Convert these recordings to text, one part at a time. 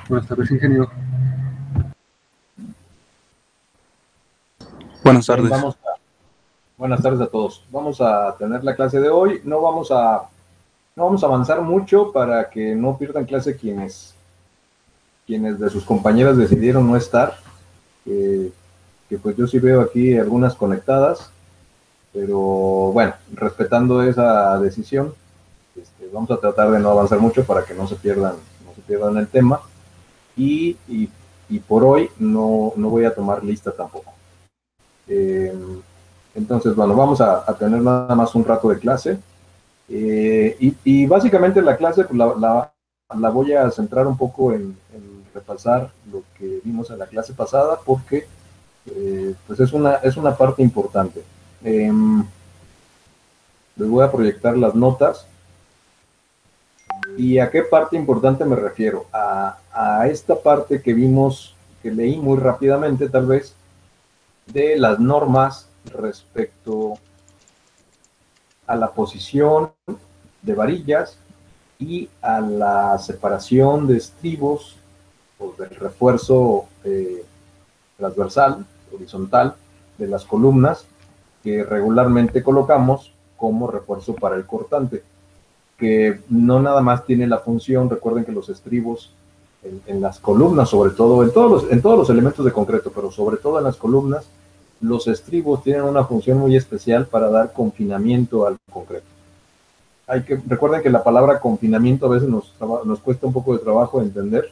Buenas tardes, ingeniero. Buenas tardes. Buenas tardes a todos. Vamos a tener la clase de hoy. No vamos a avanzar mucho para que no pierdan clase quienes de sus compañeras decidieron no estar. Que pues yo sí veo aquí algunas conectadas, pero bueno, respetando esa decisión, vamos a tratar de no avanzar mucho para que no se pierdan el tema. Y por hoy no voy a tomar lista tampoco. Entonces, bueno, vamos a tener nada más un rato de clase. Y básicamente la clase pues, la voy a centrar un poco en repasar lo que vimos en la clase pasada, porque pues es una parte importante. Les voy a proyectar las notas. ¿Y a qué parte importante me refiero? A esta parte que vimos, que leí muy rápidamente tal vez, de las normas respecto a la posición de varillas y a la separación de estribos o del refuerzo transversal, horizontal, de las columnas que regularmente colocamos como refuerzo para el cortante, que no nada más tiene la función. Recuerden que los estribos en las columnas, sobre todo, en todos los elementos de concreto, pero sobre todo en las columnas, los estribos tienen una función muy especial para dar confinamiento al concreto. Recuerden que la palabra confinamiento a veces nos cuesta un poco de trabajo entender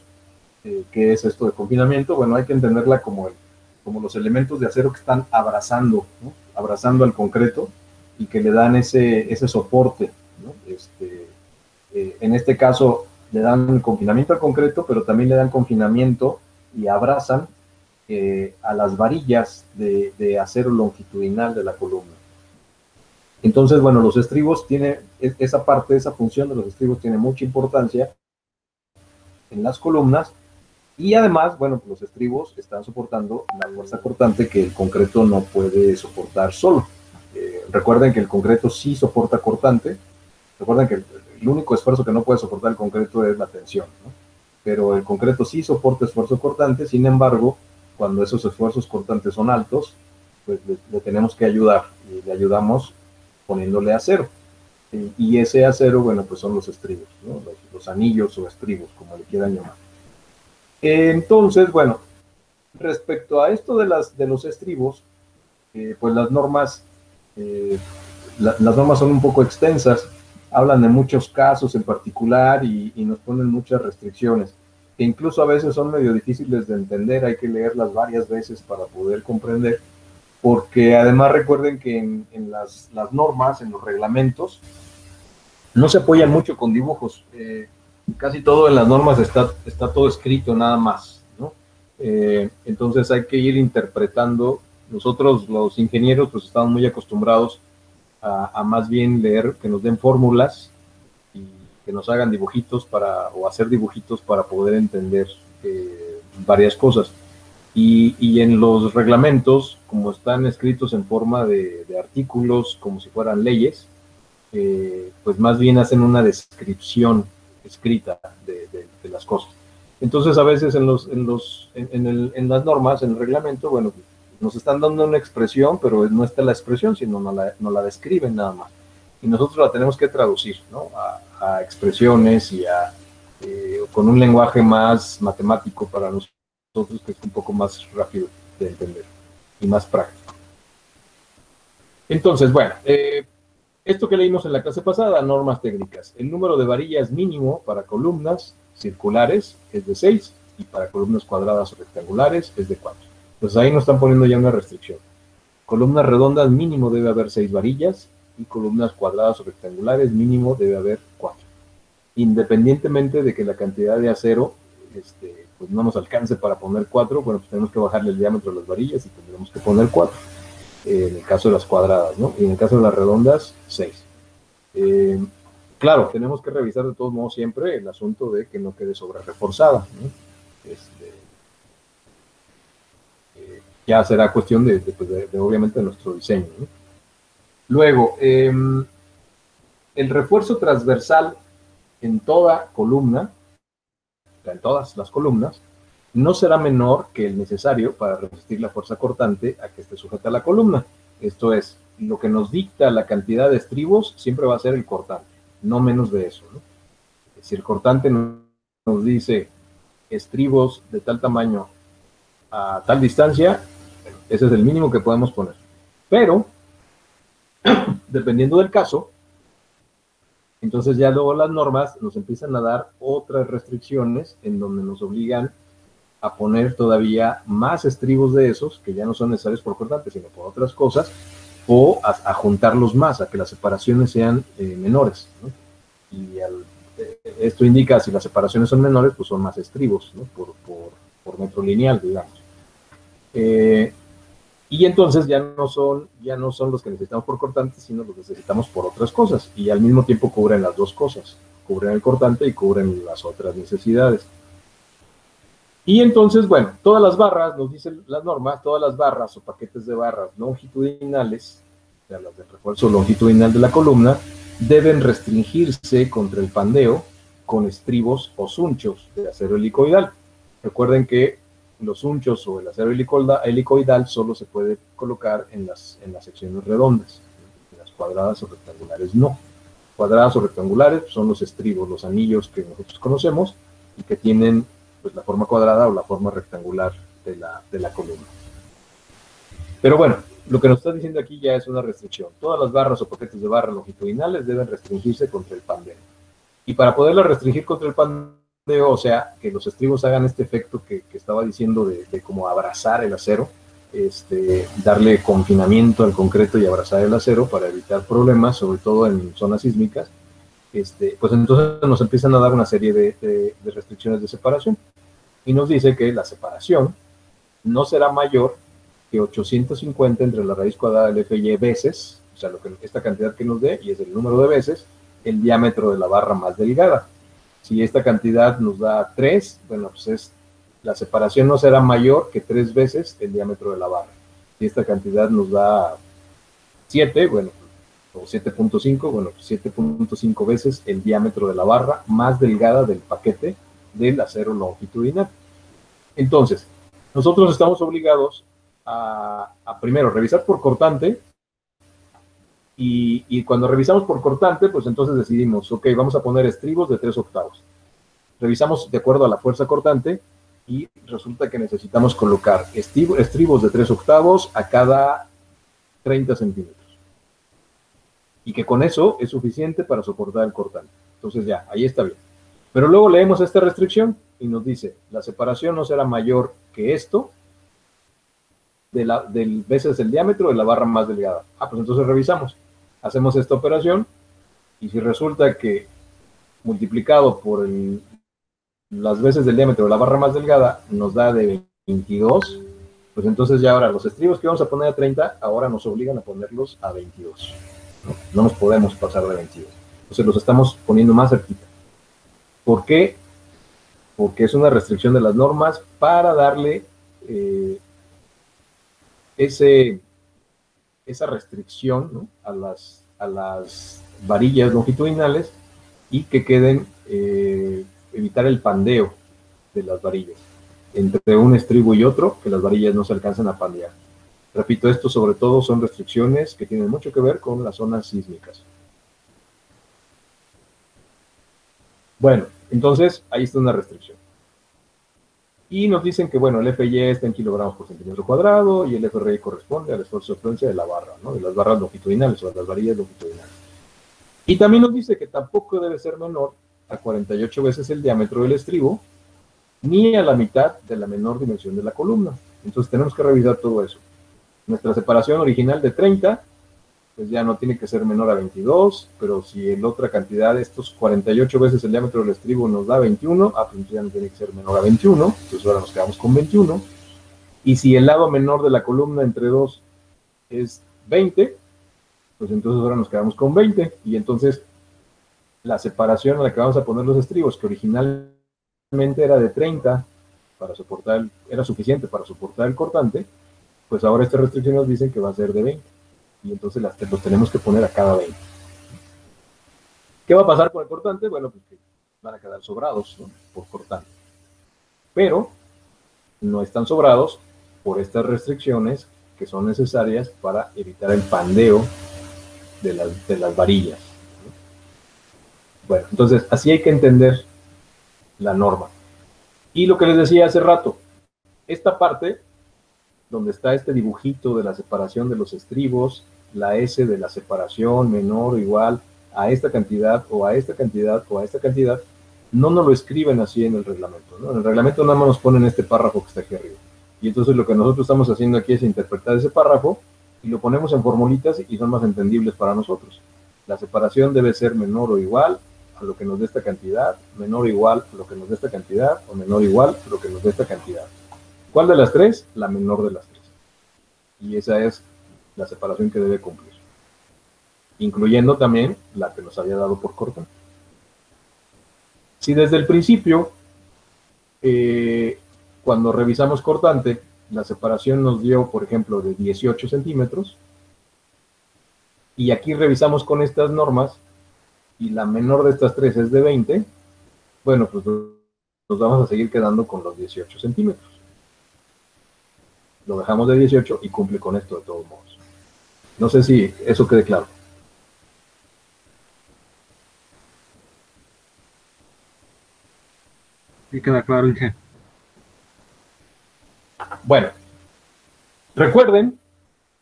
qué es esto de confinamiento. Bueno, hay que entenderla como los elementos de acero que están abrazando, ¿no? Abrazando al concreto y que le dan ese soporte, ¿no? En este caso le dan confinamiento al concreto, pero también le dan confinamiento y abrazan a las varillas de acero longitudinal de la columna. Entonces, bueno, los estribos tienen esa parte, esa función de los estribos tiene mucha importancia en las columnas. Y además, bueno, los estribos están soportando la fuerza cortante que el concreto no puede soportar solo. Recuerden que el concreto sí soporta cortante. Recuerden que el único esfuerzo que no puede soportar el concreto es la tensión, ¿no? Pero el concreto sí soporta esfuerzo cortante. Sin embargo, cuando esos esfuerzos cortantes son altos, pues le tenemos que ayudar, y le ayudamos poniéndole acero. Y ese acero, bueno, pues son los estribos, ¿no? Los anillos o estribos, como le quieran llamar. Entonces, bueno, respecto a esto de los estribos, pues las normas son un poco extensas, hablan de muchos casos en particular y nos ponen muchas restricciones, que incluso a veces son medio difíciles de entender. Hay que leerlas varias veces para poder comprender, porque además recuerden que en las normas, en los reglamentos, no se apoyan mucho con dibujos. Casi todo en las normas está todo escrito nada más, ¿no? Entonces hay que ir interpretando. Nosotros los ingenieros pues estamos muy acostumbrados a más bien leer, que nos den fórmulas y que nos hagan dibujitos o hacer dibujitos para poder entender varias cosas. Y en los reglamentos, como están escritos en forma de artículos, como si fueran leyes, pues más bien hacen una descripción escrita de las cosas. Entonces a veces en las normas, en el reglamento, bueno, nos están dando una expresión, pero no está la expresión, sino no la describen nada más. Y nosotros la tenemos que traducir, ¿no? a expresiones y con un lenguaje más matemático para nosotros, que es un poco más rápido de entender y más práctico. Entonces, bueno, esto que leímos en la clase pasada, normas técnicas. El número de varillas mínimo para columnas circulares es de 6 y para columnas cuadradas o rectangulares es de 4. Entonces ahí nos están poniendo ya una restricción. Columnas redondas mínimo debe haber 6 varillas y columnas cuadradas o rectangulares mínimo debe haber 4. Independientemente de que la cantidad de acero pues no nos alcance para poner 4, bueno, pues tenemos que bajarle el diámetro de las varillas y tendremos que poner 4. En el caso de las cuadradas, ¿no? Y en el caso de las redondas, 6. Claro, tenemos que revisar de todos modos siempre el asunto de que no quede sobre reforzada, ¿no? Ya será cuestión de obviamente de nuestro diseño, ¿no? Luego, el refuerzo transversal en toda columna, sea, en todas las columnas, no será menor que el necesario para resistir la fuerza cortante a que esté sujeta a la columna. Esto es, lo que nos dicta la cantidad de estribos siempre va a ser el cortante, no menos de eso, ¿no? Si el cortante nos dice estribos de tal tamaño a tal distancia, ese es el mínimo que podemos poner. Pero, dependiendo del caso, entonces ya luego las normas nos empiezan a dar otras restricciones en donde nos obligan a poner todavía más estribos de esos, que ya no son necesarios por cortante, sino por otras cosas, o a juntarlos más, a que las separaciones sean menores, ¿no? Y esto indica, si las separaciones son menores, pues son más estribos, ¿no? por metro lineal, digamos. Y entonces ya no son los que necesitamos por cortante, sino los que necesitamos por otras cosas, y al mismo tiempo cubren las dos cosas, cubren el cortante y cubren las otras necesidades. Y entonces, bueno, todas las barras, nos dicen las normas, todas las barras o paquetes de barras longitudinales, o sea, las de refuerzo longitudinal de la columna, deben restringirse contra el pandeo con estribos o sunchos de acero helicoidal. Recuerden que los sunchos o el acero helicoidal solo se puede colocar en las secciones redondas, en las cuadradas o rectangulares no. Cuadradas o rectangulares son los estribos, los anillos que nosotros conocemos y que tienen pues la forma cuadrada o la forma rectangular de la columna. Pero bueno, lo que nos está diciendo aquí ya es una restricción. Todas las barras o paquetes de barras longitudinales deben restringirse contra el pandeo. Y para poderla restringir contra el pandeo, o sea, que los estribos hagan este efecto que estaba diciendo de como abrazar el acero, darle confinamiento al concreto y abrazar el acero para evitar problemas, sobre todo en zonas sísmicas, pues entonces nos empiezan a dar una serie de restricciones de separación. Y nos dice que la separación no será mayor que 850 entre la raíz cuadrada del FY veces, o sea, esta cantidad que nos dé, y es el número de veces, el diámetro de la barra más delgada. Si esta cantidad nos da 3, bueno, pues la separación no será mayor que 3 veces el diámetro de la barra. Si esta cantidad nos da 7, bueno, o 7.5, bueno, 7.5 veces el diámetro de la barra más delgada del paquete del acero longitudinal. Entonces, nosotros estamos obligados a primero revisar por cortante, y cuando revisamos por cortante, pues entonces decidimos, ok, vamos a poner estribos de 3 octavos. Revisamos de acuerdo a la fuerza cortante y resulta que necesitamos colocar estribos de 3 octavos a cada 30 centímetros. Y que con eso es suficiente para soportar el cortante. Entonces ya, ahí está bien. Pero luego leemos esta restricción y nos dice, la separación no será mayor que esto, del veces el diámetro de la barra más delgada. Pues entonces revisamos. Hacemos esta operación y si resulta que multiplicado por las veces del diámetro de la barra más delgada nos da de 22, pues entonces ya ahora los estribos que vamos a poner a 30 ahora nos obligan a ponerlos a 22. No nos podemos pasar de 22. Entonces los estamos poniendo más cerquita. ¿Por qué? Porque es una restricción de las normas para darle esa restricción, ¿no?, a las varillas longitudinales y que queden, evitar el pandeo de las varillas. Entre un estribo y otro, que las varillas no se alcancen a pandear. Repito, esto sobre todo son restricciones que tienen mucho que ver con las zonas sísmicas. Bueno, entonces ahí está una restricción. Y nos dicen que, bueno, el FY está en kilogramos por centímetro cuadrado y el FRI corresponde al esfuerzo de influencia de la barra, ¿no?, de las barras longitudinales o de las varillas longitudinales. Y también nos dice que tampoco debe ser menor a 48 veces el diámetro del estribo, ni a la mitad de la menor dimensión de la columna. Entonces tenemos que revisar todo eso. Nuestra separación original de 30, pues ya no tiene que ser menor a 22, pero si la otra cantidad, estos 48 veces el diámetro del estribo nos da 21, pues ya no tiene que ser menor a 21, entonces ahora nos quedamos con 21. Y si el lado menor de la columna entre 2 es 20, pues entonces ahora nos quedamos con 20, y entonces la separación a la que vamos a poner los estribos, que originalmente era de 30, era suficiente para soportar el cortante, pues ahora estas restricciones nos dicen que va a ser de 20, y entonces los tenemos que poner a cada 20. ¿Qué va a pasar con el cortante? Bueno, pues que van a quedar sobrados, ¿no?, por cortante. pero no están sobrados por estas restricciones que son necesarias para evitar el pandeo de las varillas. Bueno, entonces así hay que entender la norma. Y lo que les decía hace rato, esta parte donde está este dibujito de la separación de los estribos, la S de la separación menor o igual a esta cantidad o a esta cantidad o a esta cantidad, no nos lo escriben así en el reglamento, ¿no? En el reglamento nada más nos ponen este párrafo que está aquí arriba. Y entonces lo que nosotros estamos haciendo aquí es interpretar ese párrafo y lo ponemos en formulitas y son más entendibles para nosotros. La separación debe ser menor o igual a lo que nos dé esta cantidad, menor o igual a lo que nos dé esta cantidad, o menor o igual a lo que nos dé esta cantidad. ¿Cuál de las tres? La menor de las tres. Y esa es la separación que debe cumplir, incluyendo también la que nos había dado por cortante. Si desde el principio, cuando revisamos cortante, la separación nos dio, por ejemplo, de 18 centímetros, y aquí revisamos con estas normas, y la menor de estas tres es de 20, bueno, pues nos vamos a seguir quedando con los 18 centímetros. Lo dejamos de 18 y cumple con esto de todos modos. No sé si eso quede claro. Sí, queda claro, Inge. Bueno, recuerden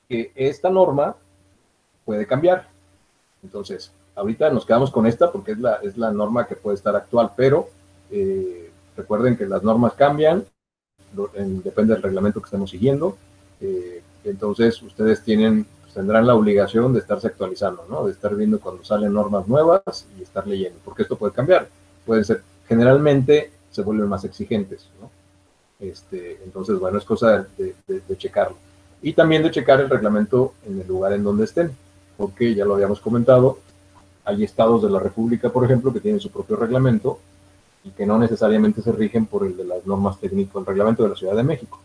que esta norma puede cambiar. Entonces, ahorita nos quedamos con esta porque es la norma que puede estar actual, pero recuerden que las normas cambian, depende del reglamento que estemos siguiendo. Entonces, ustedes tendrán la obligación de estarse actualizando, ¿no? De estar viendo cuando salen normas nuevas y estar leyendo, porque esto puede cambiar. Pueden ser, generalmente se vuelven más exigentes, ¿no? Entonces, bueno, es cosa de checarlo. Y también de checar el reglamento en el lugar en donde estén, porque ya lo habíamos comentado, hay estados de la República, por ejemplo, que tienen su propio reglamento y que no necesariamente se rigen por el de las normas técnicas, el reglamento de la Ciudad de México.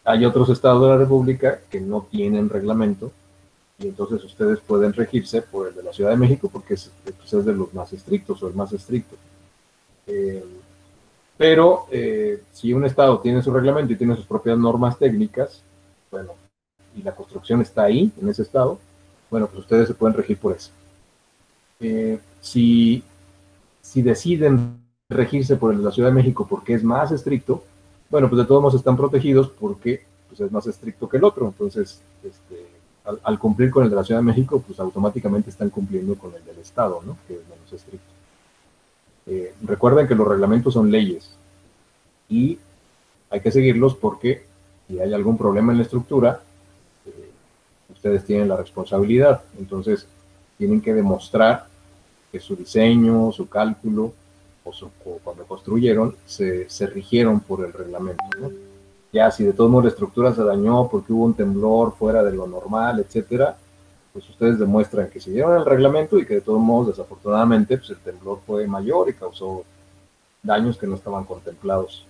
Hay otros estados de la República que no tienen reglamento y entonces ustedes pueden regirse por el de la Ciudad de México porque es de los más estrictos o el más estricto. Pero si un estado tiene su reglamento y tiene sus propias normas técnicas, bueno, y la construcción está ahí, en ese estado, bueno, pues ustedes se pueden regir por eso. Si deciden regirse por el de la Ciudad de México porque es más estricto, bueno, pues de todos modos están protegidos porque pues, es más estricto que el otro. Entonces, al cumplir con el de la Ciudad de México, pues automáticamente están cumpliendo con el del Estado, ¿no? Que es menos estricto. Recuerden que los reglamentos son leyes y hay que seguirlos porque si hay algún problema en la estructura, ustedes tienen la responsabilidad. Entonces, tienen que demostrar que su diseño, su cálculo o cuando construyeron se rigieron por el reglamento, ¿no? Ya si de todos modos la estructura se dañó porque hubo un temblor fuera de lo normal, etcétera, pues ustedes demuestran que siguieron el reglamento y que de todos modos, desafortunadamente, pues el temblor fue mayor y causó daños que no estaban contemplados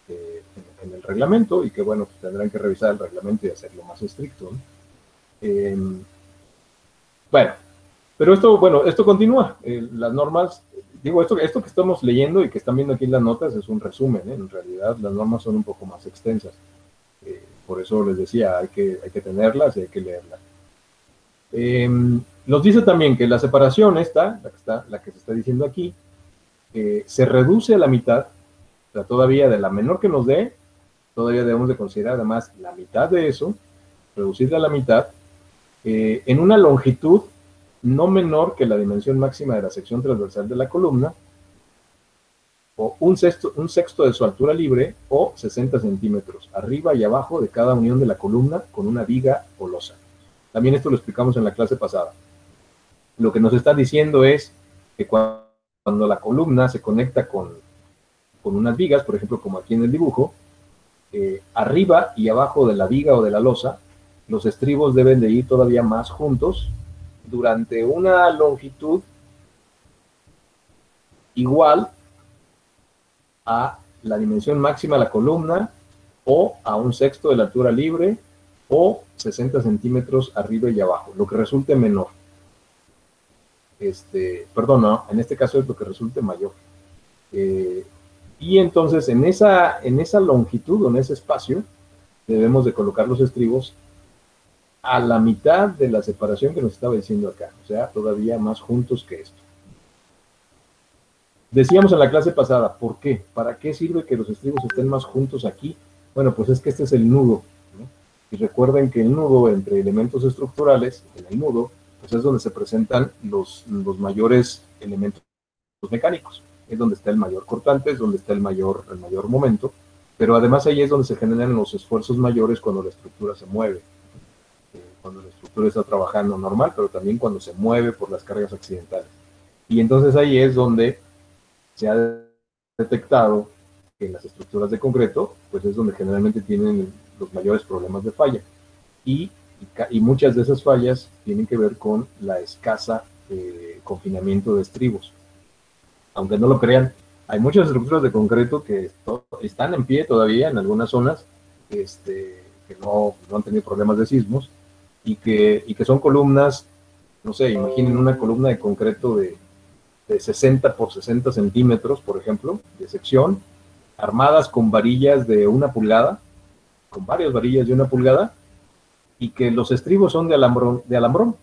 en el reglamento y que, bueno, pues tendrán que revisar el reglamento y hacerlo más estricto, ¿no? Bueno, pero esto continúa. Las normas, digo, esto que estamos leyendo y que están viendo aquí en las notas es un resumen, ¿eh? En realidad las normas son un poco más extensas. Por eso les decía, hay que tenerlas y hay que leerlas. Nos dice también que la separación la que se está diciendo aquí, se reduce a la mitad, o sea, todavía de la menor que nos dé, todavía debemos de considerar además la mitad de eso, reducirla a la mitad, en una longitud no menor que la dimensión máxima de la sección transversal de la columna, o un sexto de su altura libre, o 60 centímetros, arriba y abajo de cada unión de la columna con una viga o losa. También esto lo explicamos en la clase pasada. Lo que nos está diciendo es que cuando la columna se conecta con unas vigas, por ejemplo, como aquí en el dibujo, arriba y abajo de la viga o de la losa, los estribos deben de ir todavía más juntos durante una longitud igual a la dimensión máxima de la columna o a un sexto de la altura libre o 60 centímetros arriba y abajo, lo que resulte menor. Perdón, no, en este caso es lo que resulte mayor. Y entonces en esa longitud, en ese espacio, debemos de colocar los estribos a la mitad de la separación que nos estaba diciendo acá, o sea, todavía más juntos que esto. Decíamos en la clase pasada, ¿por qué? ¿Para qué sirve que los estribos estén más juntos aquí? Bueno, pues es que este es el nudo, ¿no? Y recuerden que el nudo entre elementos estructurales, en el nudo, pues es donde se presentan los mayores elementos mecánicos. Es donde está el mayor cortante, es donde está el mayor momento, pero además ahí es donde se generan los esfuerzos mayores cuando la estructura se mueve. Cuando la estructura está trabajando normal, pero también cuando se mueve por las cargas accidentales. Y entonces ahí es donde se ha detectado que en las estructuras de concreto, pues es donde generalmente tienen los mayores problemas de falla. Y muchas de esas fallas tienen que ver con la escasa confinamiento de estribos. Aunque no lo crean, hay muchas estructuras de concreto que están en pie todavía en algunas zonas, que no han tenido problemas de sismos, y que son columnas, no sé, imaginen una columna de concreto de 60 por 60 centímetros, por ejemplo, de sección, armadas con varillas de 1 pulgada, con varias varillas de 1 pulgada, y que los estribos son de alambrón.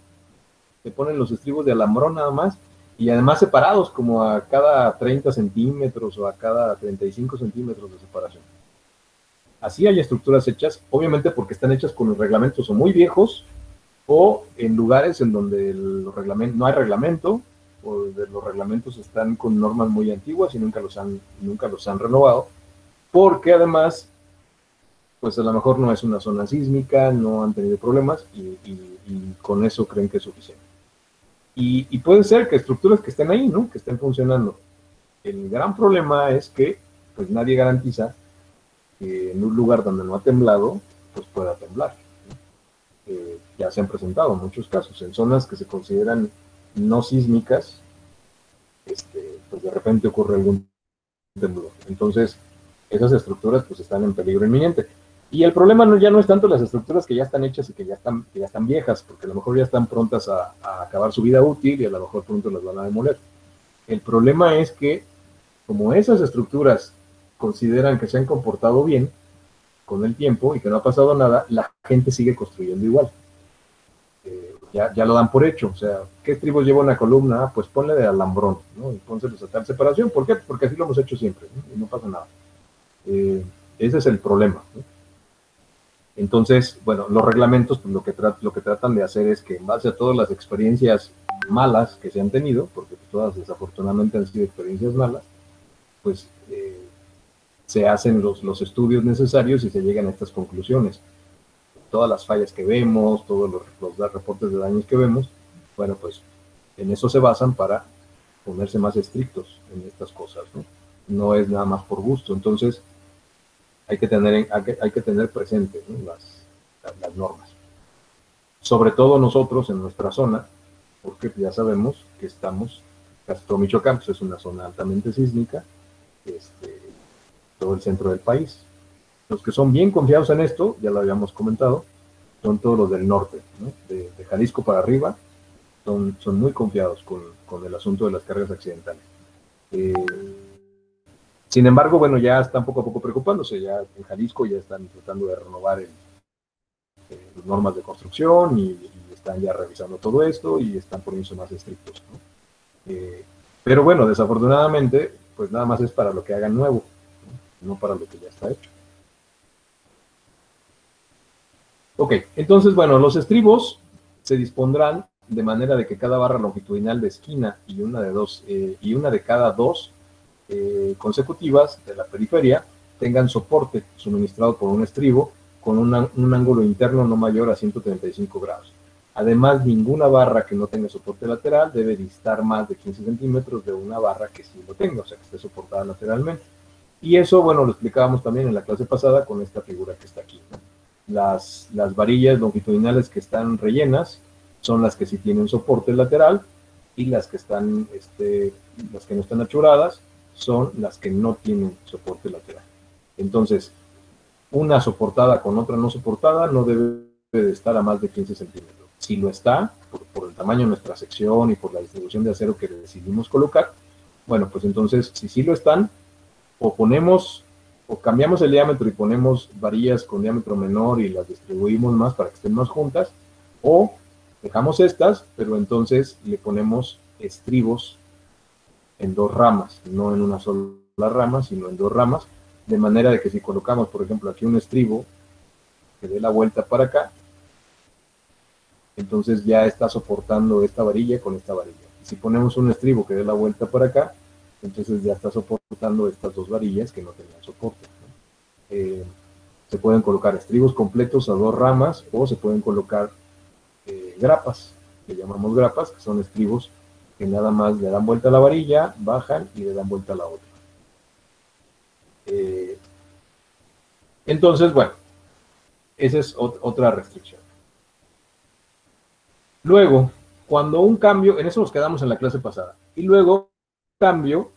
Se ponen los estribos de alambrón nada más, y además separados como a cada 30 centímetros o a cada 35 centímetros de separación. Así hay estructuras hechas, obviamente porque están hechas con los reglamentos o muy viejos, o en lugares en donde no hay reglamento, o de los reglamentos están con normas muy antiguas y nunca los han renovado, porque además, pues a lo mejor no es una zona sísmica, no han tenido problemas y con eso creen que es suficiente. Y puede ser que estructuras que estén ahí, ¿no? Que estén funcionando. El gran problema es que pues nadie garantiza que en un lugar donde no ha temblado, pues pueda temblar. Ya se han presentado muchos casos en zonas que se consideran no sísmicas, pues de repente ocurre algún temblor. Entonces, esas estructuras pues están en peligro inminente. Y el problema ya no es tanto las estructuras que ya están hechas y que ya están viejas, porque a lo mejor ya están prontas a acabar su vida útil y a lo mejor pronto las van a demoler. El problema es que, como esas estructuras consideran que se han comportado bien con el tiempo y que no ha pasado nada, la gente sigue construyendo igual. Ya lo dan por hecho. O sea, ¿qué estribos lleva una columna? Pues ponle de alambrón, ¿no? Y pónselos a tal separación. ¿Por qué? Porque así lo hemos hecho siempre, ¿no? Y no pasa nada. Ese es el problema, ¿no? Entonces, bueno, los reglamentos pues, lo que tratan de hacer es que en base a todas las experiencias malas que se han tenido, porque todas desafortunadamente han sido experiencias malas, pues se hacen los estudios necesarios y se llegan a estas conclusiones. Todas las fallas que vemos, todos los reportes de daños que vemos, bueno, pues en eso se basan para ponerse más estrictos en estas cosas, ¿no? No es nada más por gusto. Entonces, hay que tener presente, ¿no? las normas. Sobre todo nosotros en nuestra zona, porque ya sabemos que Castro, Michoacán, pues es una zona altamente sísmica, todo el centro del país. Los que son bien confiados en esto, ya lo habíamos comentado, son todos los del norte, ¿no? de Jalisco para arriba, son muy confiados con el asunto de las cargas accidentales. Sin embargo, bueno, ya están poco a poco preocupándose, ya en Jalisco ya están tratando de renovar las normas de construcción y están ya revisando todo esto y están poniéndose más estrictos, ¿no? Pero bueno, desafortunadamente, pues nada más es para lo que hagan nuevo, no para lo que ya está hecho. Ok, entonces, bueno, los estribos se dispondrán de manera de que cada barra longitudinal de esquina y una de cada dos consecutivas de la periferia tengan soporte suministrado por un estribo con un ángulo interno no mayor a 135 grados. Además, ninguna barra que no tenga soporte lateral debe distar más de 15 centímetros de una barra que sí lo tenga, o sea, que esté soportada lateralmente. Y eso, bueno, lo explicábamos también en la clase pasada con esta figura que está aquí, ¿no? Las varillas longitudinales que están rellenas son las que sí tienen soporte lateral y las que no están achuradas son las que no tienen soporte lateral. Entonces, una soportada con otra no soportada no debe de estar a más de 15 centímetros. Si lo está, por el tamaño de nuestra sección y por la distribución de acero que decidimos colocar, bueno, pues entonces, si sí lo están, o ponemos, o cambiamos el diámetro y ponemos varillas con diámetro menor y las distribuimos más para que estén más juntas, o dejamos estas, pero entonces le ponemos estribos en dos ramas, no en una sola rama, sino en dos ramas, de manera de que si colocamos, por ejemplo, aquí un estribo que dé la vuelta para acá, entonces ya está soportando esta varilla con esta varilla. Y si ponemos un estribo que dé la vuelta para acá, entonces ya está soportando estas dos varillas que no tenían soporte, ¿no? Se pueden colocar estribos completos a dos ramas o se pueden colocar grapas, que llamamos grapas, que son estribos que nada más le dan vuelta a la varilla, bajan y le dan vuelta a la otra. Entonces, bueno, esa es otra restricción. Luego, cuando un cambio, en eso nos quedamos en la clase pasada, y luego un cambio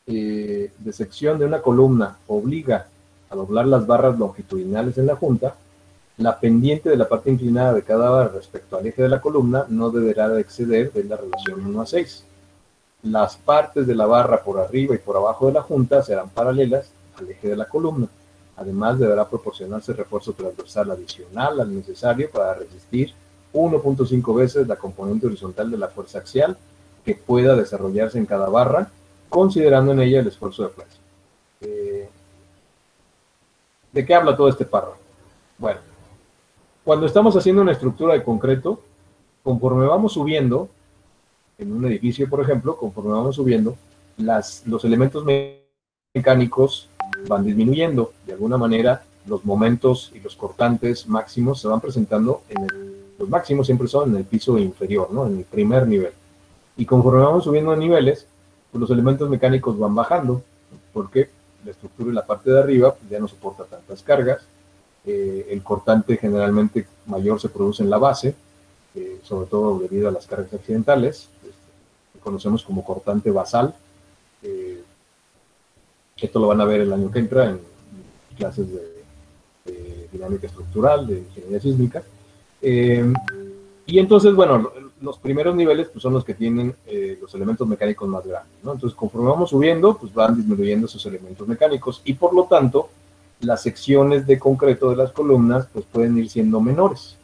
de sección de una columna obliga a doblar las barras longitudinales en la junta, la pendiente de la parte inclinada de cada barra respecto al eje de la columna no deberá de exceder de la relación 1:6. Las partes de la barra por arriba y por abajo de la junta serán paralelas al eje de la columna. Además, deberá proporcionarse refuerzo transversal adicional al necesario para resistir 1.5 veces la componente horizontal de la fuerza axial que pueda desarrollarse en cada barra, considerando en ella el esfuerzo de fuerza. ¿De qué habla todo este párrafo? Bueno, cuando estamos haciendo una estructura de concreto, conforme vamos subiendo, en un edificio, por ejemplo, conforme vamos subiendo, los elementos mecánicos van disminuyendo. De alguna manera, los momentos y los cortantes máximos se van presentando los máximos siempre son en el piso inferior, ¿no? En el primer nivel. Y conforme vamos subiendo de niveles, pues los elementos mecánicos van bajando, porque la estructura y la parte de arriba pues ya no soporta tantas cargas. El cortante generalmente mayor se produce en la base, sobre todo debido a las cargas accidentales, que conocemos como cortante basal. Esto lo van a ver el año que entra en clases de dinámica estructural, de ingeniería sísmica. Y entonces, bueno, los primeros niveles pues, son los que tienen los elementos mecánicos más grandes, ¿no? Entonces, conforme vamos subiendo, pues van disminuyendo esos elementos mecánicos y por lo tanto, las secciones de concreto de las columnas pues pueden ir siendo menores.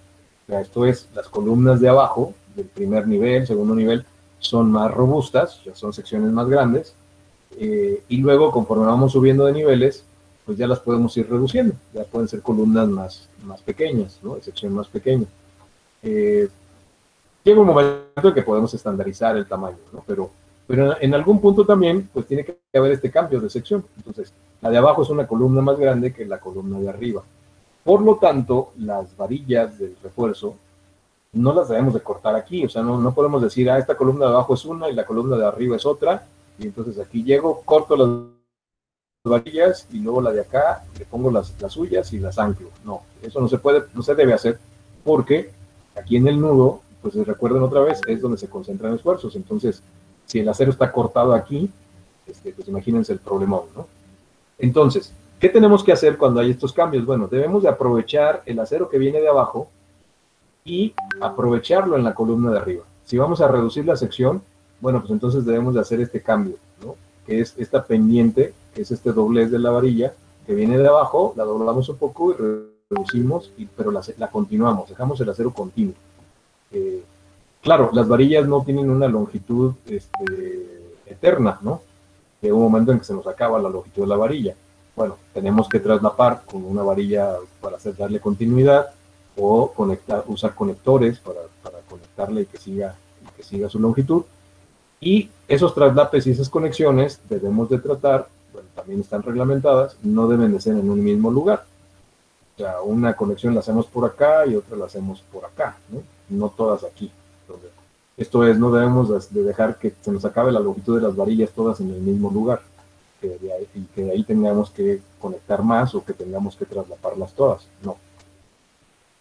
O sea, esto es, las columnas de abajo, del primer nivel, segundo nivel, son más robustas, ya son secciones más grandes, y luego, conforme vamos subiendo de niveles, pues ya las podemos ir reduciendo, ya pueden ser columnas más pequeñas, ¿no? De sección más pequeña. Llega un momento en que podemos estandarizar el tamaño, ¿no? Pero en algún punto también, pues tiene que haber este cambio de sección. Entonces, la de abajo es una columna más grande que la columna de arriba. Por lo tanto, las varillas del refuerzo no las debemos de cortar aquí. O sea, no podemos decir, esta columna de abajo es una y la columna de arriba es otra. Y entonces aquí llego, corto las varillas y luego la de acá, le pongo las suyas y las anclo. No, eso no se puede, no se debe hacer porque aquí en el nudo, pues recuerden otra vez, es donde se concentran esfuerzos. Entonces, si el acero está cortado aquí, pues imagínense el problemón, ¿no? Entonces, ¿qué tenemos que hacer cuando hay estos cambios? Bueno, debemos de aprovechar el acero que viene de abajo y aprovecharlo en la columna de arriba. Si vamos a reducir la sección, bueno, pues entonces debemos de hacer este cambio, ¿no? Que es esta pendiente, que es este doblez de la varilla, que viene de abajo, la doblamos un poco y reducimos, pero la continuamos, dejamos el acero continuo. Claro, las varillas no tienen una longitud eterna, ¿no? Llega un momento en que se nos acaba la longitud de la varilla. Bueno, tenemos que traslapar con una varilla para darle continuidad o usar conectores para conectarle y que siga su longitud. Y esos traslapes y esas conexiones debemos de tratar, bueno, también están reglamentadas, no deben de ser en un mismo lugar. O sea, una conexión la hacemos por acá y otra la hacemos por acá, ¿no? No todas aquí. Esto es, no debemos de dejar que se nos acabe la longitud de las varillas todas en el mismo lugar, y que de ahí tengamos que conectar más o que tengamos que traslaparlas todas. No.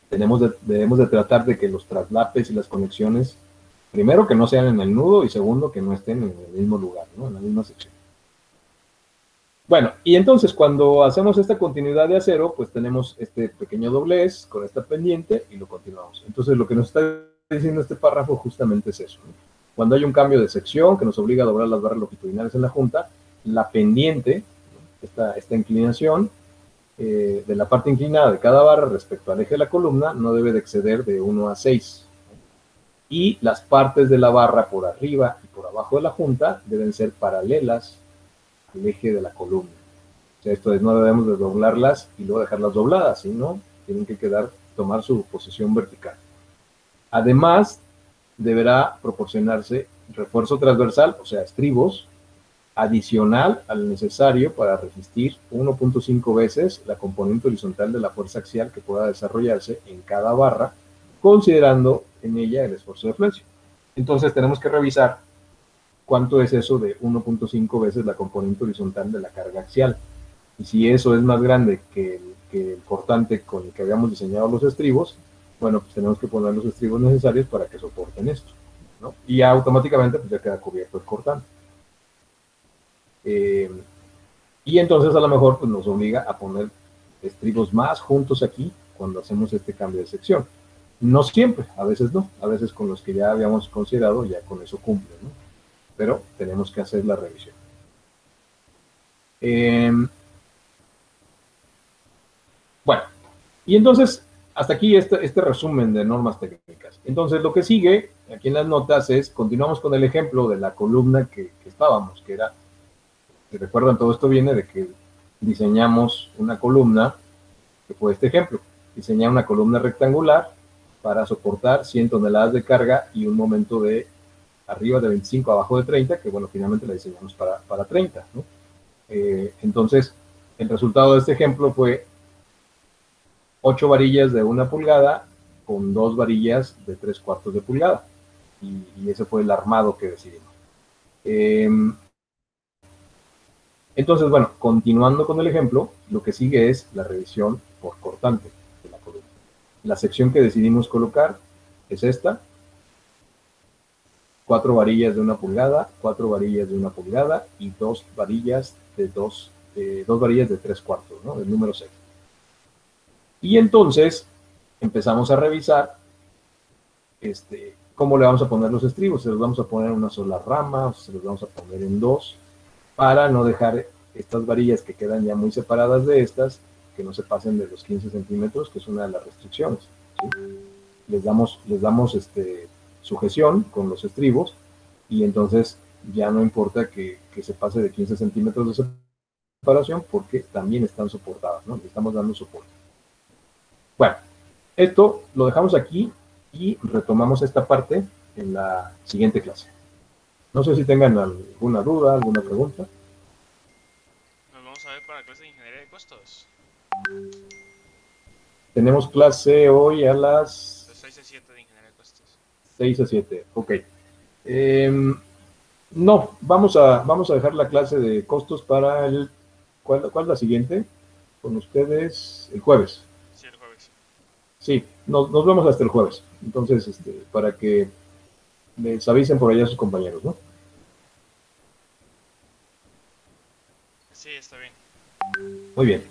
Debemos de tratar de que los traslapes y las conexiones, primero que no sean en el nudo y segundo que no estén en el mismo lugar, ¿no? En la misma sección. Bueno, y entonces cuando hacemos esta continuidad de acero, pues tenemos este pequeño doblez con esta pendiente y lo continuamos. Entonces lo que nos está diciendo este párrafo justamente es eso, ¿no? Cuando hay un cambio de sección que nos obliga a doblar las barras longitudinales en la junta, la pendiente esta inclinación de la parte inclinada de cada barra respecto al eje de la columna no debe de exceder de 1 a 6. Y las partes de la barra por arriba y por abajo de la junta deben ser paralelas al eje de la columna. O sea, esto es, no debemos de doblarlas y luego dejarlas dobladas, sino tienen que tomar su posición vertical. Además, deberá proporcionarse refuerzo transversal, o sea, estribos, adicional al necesario para resistir 1.5 veces la componente horizontal de la fuerza axial que pueda desarrollarse en cada barra, considerando en ella el esfuerzo de flexión. Entonces tenemos que revisar cuánto es eso de 1.5 veces la componente horizontal de la carga axial. Y si eso es más grande que el cortante con el que habíamos diseñado los estribos, bueno, pues tenemos que poner los estribos necesarios para que soporten esto, ¿no? Y ya automáticamente pues ya queda cubierto el cortante. Y entonces a lo mejor pues, nos obliga a poner estribos más juntos aquí cuando hacemos este cambio de sección. No siempre, a veces no, a veces con los que ya habíamos considerado ya con eso cumple, ¿no? Pero tenemos que hacer la revisión. Bueno, y entonces hasta aquí este resumen de normas técnicas. Entonces lo que sigue aquí en las notas es, continuamos con el ejemplo de la columna que estábamos, que era, si recuerdan, todo esto viene de que diseñamos una columna, que fue este ejemplo, diseñar una columna rectangular para soportar 100 toneladas de carga y un momento de arriba de 25, abajo de 30, que bueno, finalmente la diseñamos para 30, ¿no? Entonces, el resultado de este ejemplo fue 8 varillas de 1 pulgada con 2 varillas de 3/4 de pulgada. Y ese fue el armado que decidimos. Entonces, bueno, continuando con el ejemplo, lo que sigue es la revisión por cortante de la columna. La sección que decidimos colocar es esta. 4 varillas de 1 pulgada, 4 varillas de 1 pulgada y 2 varillas de 2 varillas de 3/4, ¿no? El número 6. Y entonces empezamos a revisar cómo le vamos a poner los estribos. Se los vamos a poner en una sola rama o se los vamos a poner en dos para no dejar estas varillas que quedan ya muy separadas de estas, que no se pasen de los 15 centímetros, que es una de las restricciones, ¿sí? Les damos sujeción con los estribos y entonces ya no importa que se pase de 15 centímetros de separación porque también están soportadas, ¿no? Le estamos dando soporte. Bueno, esto lo dejamos aquí y retomamos esta parte en la siguiente clase. No sé si tengan alguna duda, alguna pregunta. Nos vamos a ver para la clase de ingeniería de costos. Tenemos clase hoy a las... De 6 a 7 de ingeniería de costos. 6 a 7, ok. No, vamos a dejar la clase de costos para el... ¿Cuál es la siguiente? Con ustedes el jueves. Sí, el jueves. Sí, nos vemos hasta el jueves. Entonces, para que les avisen por allá a sus compañeros, ¿no? Sí, está bien. Muy bien.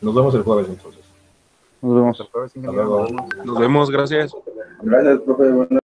Nos vemos el jueves entonces. Nos vemos. Hasta luego. Nos vemos, gracias. Gracias, profe.